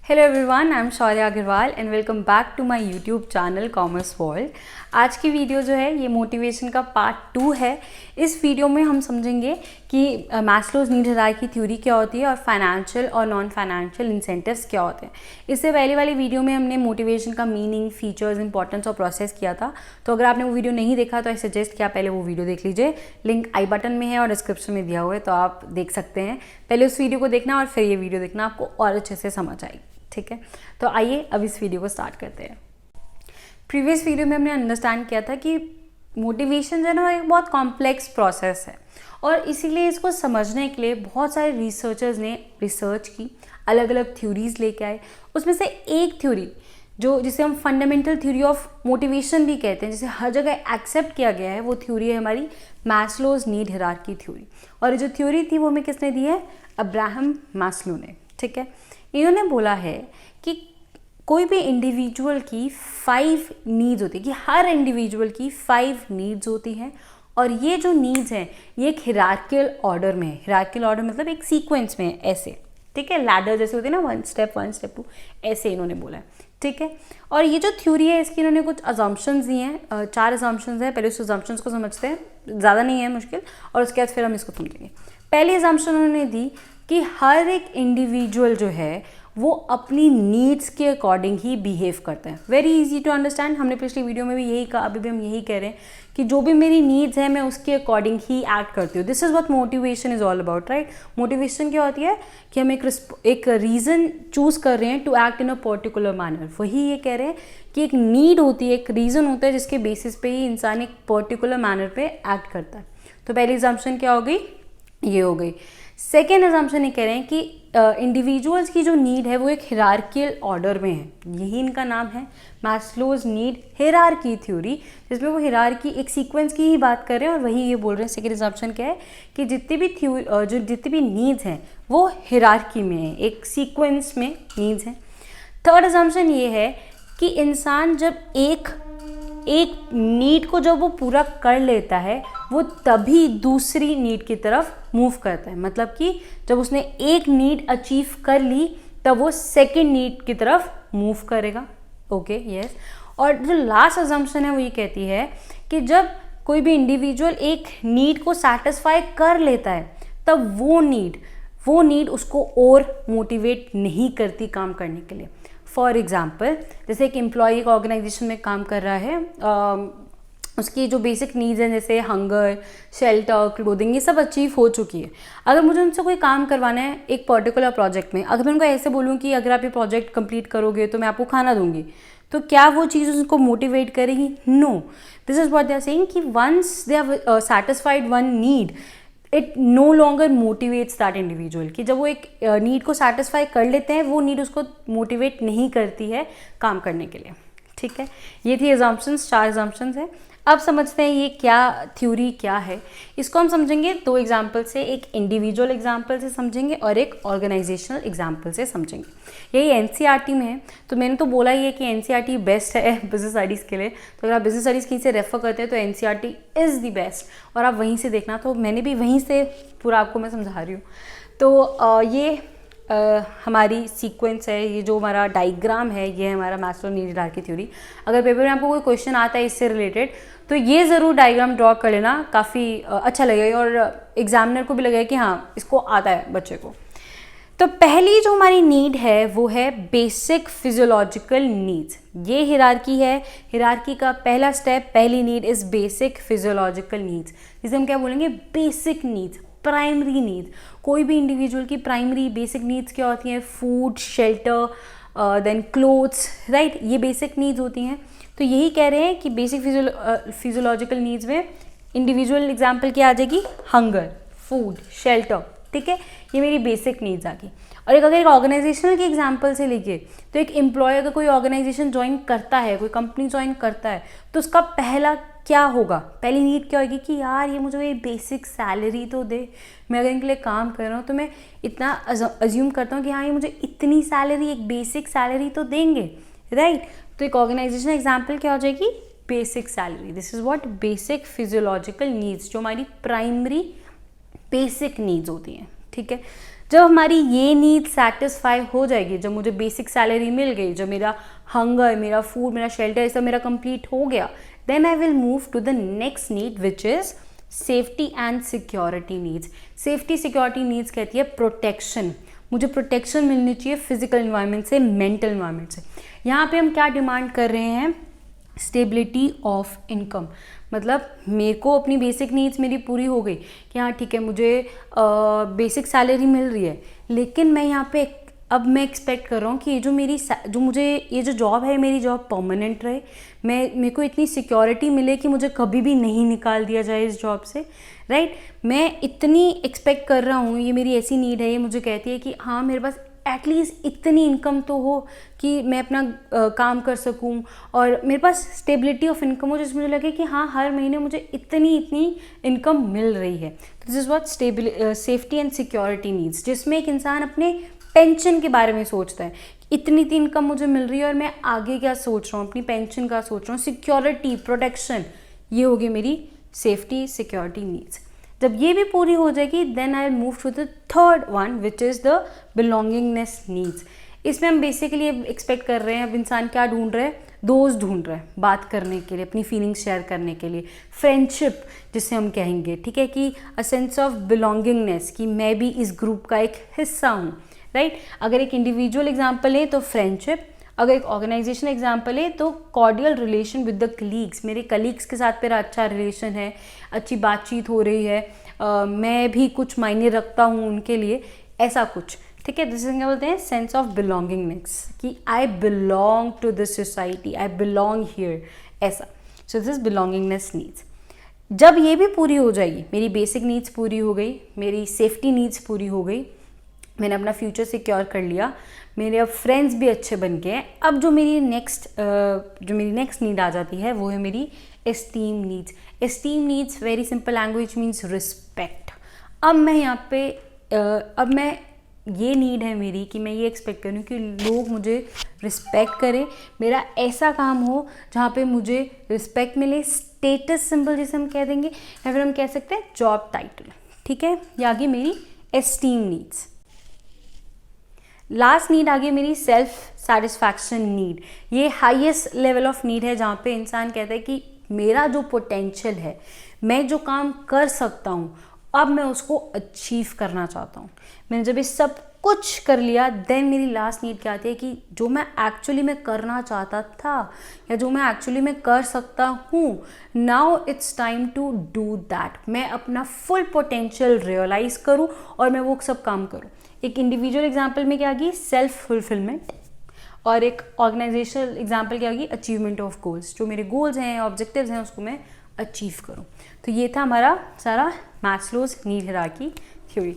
Hello everyone, I am Shaurya Agarwal and welcome back to my YouTube channel commerce world. आज की video जो है ये मोटिवेशन का पार्ट 2 है। इस वीडियो में हम समझेंगे कि मैस्लोज नीड हायरार्की थ्योरी क्या होती है और फाइनेंशियल और नॉन फाइनेंशियल इंसेंटिव्स क्या होते हैं। इससे पहले वाली वीडियो में हमने मोटिवेशन का मीनिंग, फीचर्स, इंपॉर्टेंस और प्रोसेस किया था। तो अगर आपने वो वीडियो नहीं देखा तो आई सजेस्ट कि आप पहले वो वीडियो देख लीजिए। लिंक आई बटन में है और डिस्क्रिप्शन में दिया हुआ है, तो आप देख सकते हैं। पहले उस वीडियो को देखना और फिर ये वीडियो देखना, आपको और अच्छे से समझ आएगी। ठीक है, तो आइए अब इस वीडियो को स्टार्ट करते हैं। प्रीवियस वीडियो में हमने अंडरस्टैंड किया था कि मोटिवेशन जो है ना एक बहुत कॉम्प्लेक्स प्रोसेस है और इसीलिए इसको समझने के लिए बहुत सारे रिसर्चर्स ने रिसर्च की, अलग अलग थ्योरीज लेके आए। उसमें से एक थ्योरी जिसे हम फंडामेंटल थ्योरी ऑफ मोटिवेशन भी कहते हैं, जिसे हर जगह एक्सेप्ट किया गया है, वो थ्योरी है हमारी मैस्लोज नीड हायरार्की थ्योरी। और ये जो थ्योरी थी वो हमें किसने दी है? अब्राहम मैस्लो ने। ठीक है, इन्होंने बोला है कि कोई भी इंडिविजुअल की 5 नीड्स होती है, कि हर इंडिविजुअल की 5 नीड्स होती हैं और ये जो नीड्स हैं ये एक हिरार्कियल ऑर्डर में है। हिरार्कियल ऑर्डर मतलब एक सीक्वेंस में है, ऐसे। ठीक है, लैडर जैसे होती है ना, 1 स्टेप 1 स्टेप 2, ऐसे इन्होंने बोला है। ठीक है, और ये जो थ्योरी है इसकी इन्होंने कुछ अजम्पशंस दिए हैं, 4 अजम्पशंस हैं। पहले उस अजम्पशंस को समझते हैं, ज़्यादा नहीं है मुश्किल, और उसके बाद फिर हम इसको समझेंगे। पहली अजम्पशन उन्होंने दी कि हर एक इंडिविजुअल जो है वो अपनी नीड्स के अकॉर्डिंग ही बिहेव करते हैं। Very easy to understand. हमने पिछली वीडियो में भी यही कहा, अभी भी हम यही कह रहे हैं कि जो भी मेरी नीड्स है मैं उसके अकॉर्डिंग ही एक्ट करती हूँ। This is what motivation is all about, right. Motivation क्या होती है कि हम एक रीज़न चूज कर रहे हैं to act in a particular manner. वही ये कह रहे हैं कि एक नीड होती है, एक रीज़न होता है जिसके बेसिस पे ही इंसान एक पर्टिकुलर मैनर पे एक्ट करता है। तो पहली एग्जाम्पशन क्या हो गई? ये हो गई। सेकेंड एग्जाम्पशन ये कह रहे हैं कि इंडिविजुअल्स की जो नीड है वो एक हिरार्कियल ऑर्डर में है। यही इनका नाम है मैस्लोज नीड हायरार्की थ्योरी, जिसमें वो हिरार्की एक सीक्वेंस की ही बात कर रहे हैं और वही ये बोल रहे हैं। सेकेंड एग्जाम्पशन क्या है कि जितनी भी नीड्स हैं वो हिरार्की में है, एक सीक्वेंस में नीड्स हैं। थर्ड एग्जाम्पशन ये है कि इंसान जब एक नीड को जब वो पूरा कर लेता है वो तभी दूसरी नीड की तरफ मूव करता है। मतलब कि जब उसने एक नीड अचीव कर ली तब वो सेकंड नीड की तरफ मूव करेगा। Okay, yes. और जो लास्ट अजम्पशन है वो ये कहती है कि जब कोई भी इंडिविजुअल एक नीड को सेटिस्फाई कर लेता है तब वो नीड उसको और मोटिवेट नहीं करती काम करने के लिए। फॉर एग्जाम्पल, जैसे एक एम्प्लॉय एक ऑर्गेनाइजेशन में काम कर रहा है, उसकी जो बेसिक नीड्स हैं जैसे हंगर, शेल्टर, क्लोथिंग, ये सब अचीव हो चुकी है। अगर मुझे उनसे कोई काम करवाना है एक पर्टिकुलर प्रोजेक्ट में, अगर मैं उनको ऐसे बोलूँ कि अगर आप ये प्रोजेक्ट कंप्लीट करोगे तो मैं आपको खाना दूंगी, तो क्या वो चीज़ उनको मोटिवेट करेगी? No. This is what they are saying कि once they have satisfied one need, it no longer motivates that individual. कि जब वो एक नीड को सेटिस्फाई कर लेते हैं वो नीड उसको मोटिवेट नहीं करती है काम करने के लिए। ठीक है, ये थी एग्जाम्पशंस, 4 एग्जाम्पशंस है। अब समझते हैं ये क्या थ्योरी क्या है। इसको हम समझेंगे 2 एग्जाम्पल से, एक इंडिविजुअल एग्जाम्पल से समझेंगे और एक ऑर्गेनाइजेशनल एग्जाम्पल से समझेंगे। यही एनसीईआरटी में है, तो मैंने तो बोला ही है कि एनसीईआरटी बेस्ट है बिजनेस स्टडीज़ के लिए। तो अगर आप बिजनेस स्टडीज़ कहीं से रेफर करते हैं तो एनसीईआरटी इज़ द बेस्ट और आप वहीं से देखना। तो मैंने भी वहीं से पूरा आपको मैं समझा रही हूँ। तो ये हमारी सीक्वेंस है, ये जो हमारा डायग्राम है ये है हमारा मैस्लो नीड हायरार्की थ्योरी। अगर पेपर में आपको कोई क्वेश्चन आता है इससे रिलेटेड तो ये ज़रूर डायग्राम ड्रॉ कर लेना, काफ़ी अच्छा लगेगा और एग्जामिनर को भी लगेगा कि हाँ इसको आता है बच्चे को। तो पहली जो हमारी नीड है वो है बेसिक फिजियोलॉजिकल नीड्स। ये हिरार्की है, हिरार्की का पहला स्टेप, पहली need is basic physiological needs, जिसे हम क्या बोलेंगे? Basic needs, primary needs. कोई भी इंडिविजुअल की प्राइमरी बेसिक नीड्स क्या होती हैं? Food, shelter, then clothes, right. ये बेसिक नीड्स होती हैं। तो यही कह रहे हैं कि बेसिक फिजियोलॉजिकल नीड्स में इंडिविजुअल एग्जाम्पल क्या आ जाएगी? Hunger, food, shelter. ठीक है, ये मेरी बेसिक नीड्स आ गई। और अगर एक ऑर्गेनाइजेशनल के एग्जाम्पल से लेके, तो एक एम्प्लॉय अगर कोई ऑर्गेनाइजेशन ज्वाइन करता है, कोई कंपनी ज्वाइन करता है, तो उसका पहला क्या होगा? पहली नीड क्या होगी कि यार ये मुझे ये बेसिक सैलरी तो दे। मैं अगर इनके लिए काम कर रहा हूँ तो मैं इतना अज्यूम करता हूँ कि हाँ ये मुझे इतनी सैलरी, एक बेसिक सैलरी तो देंगे, राइट। तो एक ऑर्गेनाइजेशन एग्जाम्पल क्या हो जाएगी? Basic salary. This is what basic physiological needs, जो हमारी प्राइमरी बेसिक नीड्स होती हैं। ठीक है, जब हमारी ये नीड सेटिस्फाई हो जाएगी, जब मुझे बेसिक सैलरी मिल गई, जब मेरा हंगर, मेरा फूड, मेरा शेल्टर, ये सब मेरा कंप्लीट हो गया, then I will move to the next need which is safety and security needs. Safety security needs कहती है प्रोटेक्शन। मुझे प्रोटेक्शन मिलनी चाहिए फिजिकल इन्वायरमेंट से, मेंटल इन्वायरमेंट से। यहाँ पे हम क्या डिमांड कर रहे हैं? Stability of income. मतलब मेरे को अपनी बेसिक नीड्स मेरी पूरी हो गई कि हाँ ठीक है, मुझे बेसिक सैलरी मिल रही है, लेकिन मैं यहाँ पे अब मैं एक्सपेक्ट कर रहा हूँ कि ये जो जॉब है, मेरी जॉब परमानेंट रहे, मेरे को इतनी सिक्योरिटी मिले कि मुझे कभी भी नहीं निकाल दिया जाए इस जॉब से, राइट। मैं इतनी एक्सपेक्ट कर रहा हूँ, ये मेरी ऐसी नीड है, ये मुझे कहती है कि हाँ मेरे पास एटलीस्ट इतनी इनकम तो हो कि मैं अपना काम कर सकूं, और मेरे पास स्टेबिलिटी ऑफ इनकम हो जिसमें मुझे लगे कि हाँ हर महीने मुझे इतनी इनकम मिल रही है। तो this is what safety and security needs, जिसमें एक इंसान अपने पेंशन के बारे में सोचता है, इतनी इनकम मुझे मिल रही है और मैं आगे क्या सोच रहा हूँ, अपनी पेंशन का सोच रहा हूँ, सिक्योरिटी, प्रोटेक्शन, ये होगी मेरी सेफ्टी सिक्योरिटी नीड्स। जब ये भी पूरी हो जाएगी, then I move to the third one which is the belongingness needs. इसमें हम बेसिकली एक्सपेक्ट कर रहे हैं, अब इंसान क्या ढूंढ रहे हैं? दोस्त ढूंढ रहे हैं बात करने के लिए, अपनी फीलिंग्स शेयर करने के लिए, फ्रेंडशिप जिसे हम कहेंगे, ठीक है, कि अ सेंस ऑफ बिलोंगिंगनेस, कि मैं भी इस ग्रुप का एक हिस्सा हूँ, राइट। अगर एक इंडिविजुअल एग्जाम्पल है तो फ्रेंडशिप, अगर एक ऑर्गेनाइजेशन एग्जाम्पल है तो cordial relation with the colleagues, मेरे कलीग्स के साथ मेरा अच्छा रिलेशन है, अच्छी बातचीत हो रही है, मैं भी कुछ मायने रखता हूँ उनके लिए, ऐसा कुछ, ठीक है। जिसे क्या बोलते हैं? सेंस ऑफ बिलोंगिंगनेस, कि I belong to this society, I belong here, ऐसा। So this is belongingness needs. जब ये भी पूरी हो जाएगी, मेरी बेसिक नीड्स पूरी हो गई, मेरी सेफ्टी नीड्स पूरी हो गई, मैंने अपना फ्यूचर सिक्योर कर लिया, मेरे अब फ्रेंड्स भी अच्छे बन गए हैं, अब जो मेरी नेक्स्ट नीड आ जाती है वो है मेरी esteem needs. Esteem needs, very simple language, means respect. अब मैं यहाँ पे अब मैं ये नीड है मेरी कि मैं ये एक्सपेक्ट करूँ कि लोग मुझे रिस्पेक्ट करें, मेरा ऐसा काम हो जहाँ पे मुझे रिस्पेक्ट मिले, स्टेटस सिंबल जिसे हम कह देंगे, या फिर हम कह सकते हैं जॉब टाइटल, ठीक है। ये आ गई मेरी एस्टीम नीड्स। लास्ट नीड आ गई मेरी सेल्फ सेटिस्फैक्शन नीड। ये हाईएस्ट लेवल ऑफ नीड है जहाँ पे इंसान कहता है कि मेरा जो पोटेंशियल है, मैं जो काम कर सकता हूँ, अब मैं उसको अचीव करना चाहता हूँ। मैंने जब ये सब कुछ कर लिया, देन मेरी लास्ट नीड क्या आती है कि जो मैं एक्चुअली में करना चाहता था या जो मैं एक्चुअली में कर सकता हूँ, now it's time to do that. मैं अपना फुल पोटेंशियल रियलाइज करूँ और मैं वो सब काम करूँ। एक इंडिविजुअल एग्जाम्पल में क्या होगी? सेल्फ फुलफिलमेंट, और एक ऑर्गेनाइजेशनल एग्जाम्पल क्या होगी? Achievement of goals. जो मेरे गोल्स हैं, ऑब्जेक्टिव्स हैं, उसको मैं अचीव करूँ। तो ये था हमारा सारा मैस्लोज नीड हायरार्की थ्योरी।